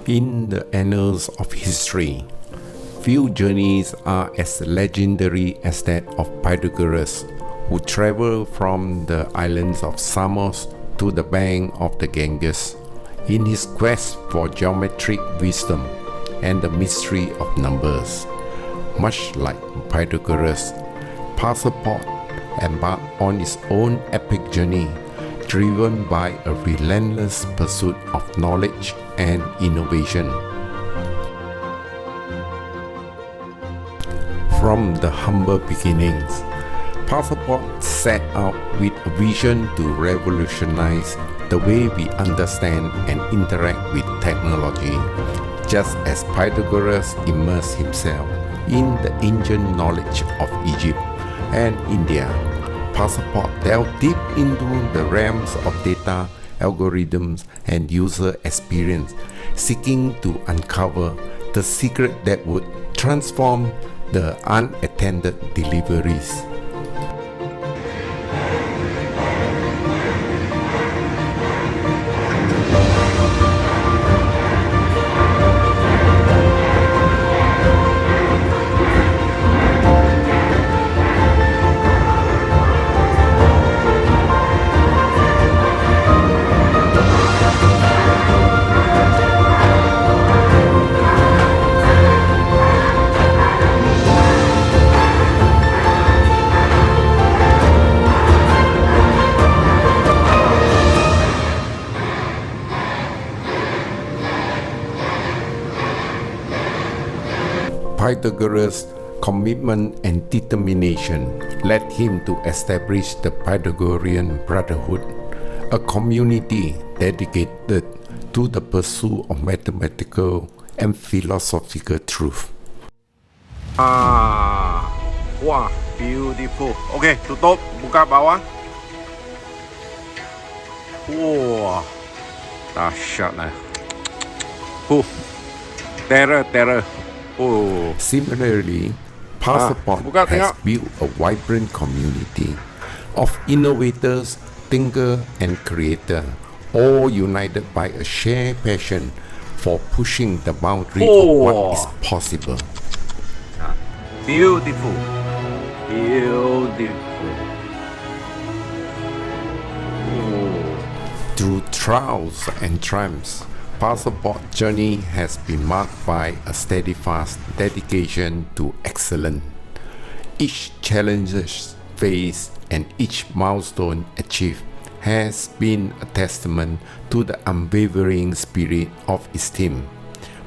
In the annals of history, few journeys are as legendary as that of Pythagoras, who traveled from the islands of Samos to the bank of the Ganges in his quest for geometric wisdom and the mystery of numbers. Much like Pythagoras, ParcelPod embarked on his own epic journey, driven by a relentless pursuit of knowledge and innovation. From the humble beginnings, ParcelPod set out with a vision to revolutionize the way we understand and interact with technology, just as Pythagoras immersed himself in the ancient knowledge of Egypt and India. ParcelPod delved deep into the realms of data, algorithms, and user experience, seeking to uncover the secret that would transform the unattended deliveries. Pythagoras' commitment and determination led him to establish the Pythagorean Brotherhood, a community dedicated to the pursuit of mathematical and philosophical truth. Wah, beautiful. Okay, tutup, buka bawah. Wah, dahsyat lah. Terror. Oh. Similarly, ParcelPod has built a vibrant community of innovators, thinkers, and creators, all united by a shared passion for pushing the boundary of what is possible. Beautiful. Through trials and triumphs, ParcelPod's journey has been marked by a steadfast dedication to excellence. Each challenge faced and each milestone achieved has been a testament to the unwavering spirit of its team,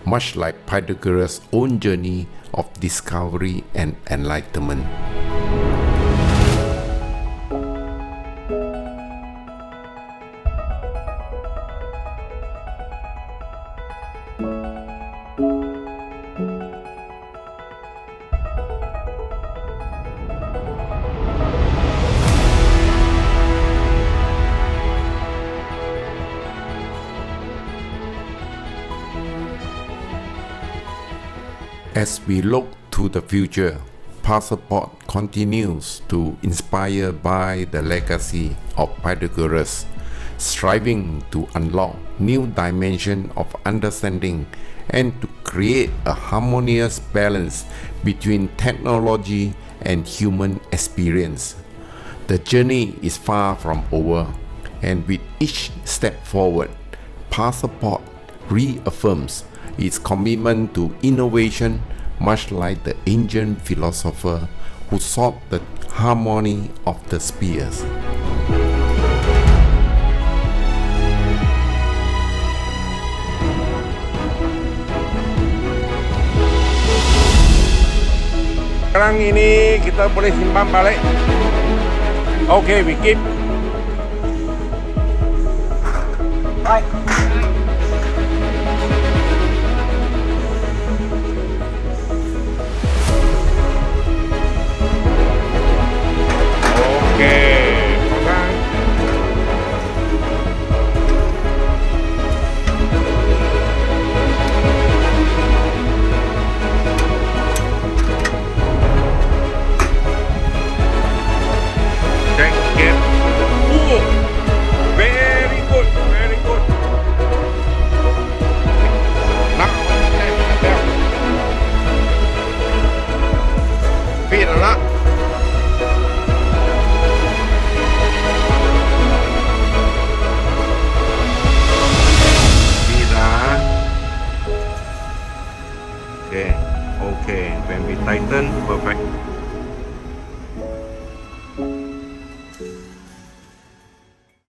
much like Pythagoras' own journey of discovery and enlightenment. As we look to the future, ParcelPod continues to inspire by the legacy of Pythagoras, striving to unlock new dimensions of understanding and to create a harmonious balance between technology and human experience. The journey is far from over, and with each step forward, ParcelPod reaffirms its commitment to innovation, much like the ancient philosopher who sought the harmony of the spheres. Sekarang ini kita boleh simpan balik. Okay, we keep. Right. Very good. ปิดแล้วนะปิดนะโอเค when we tighten perfect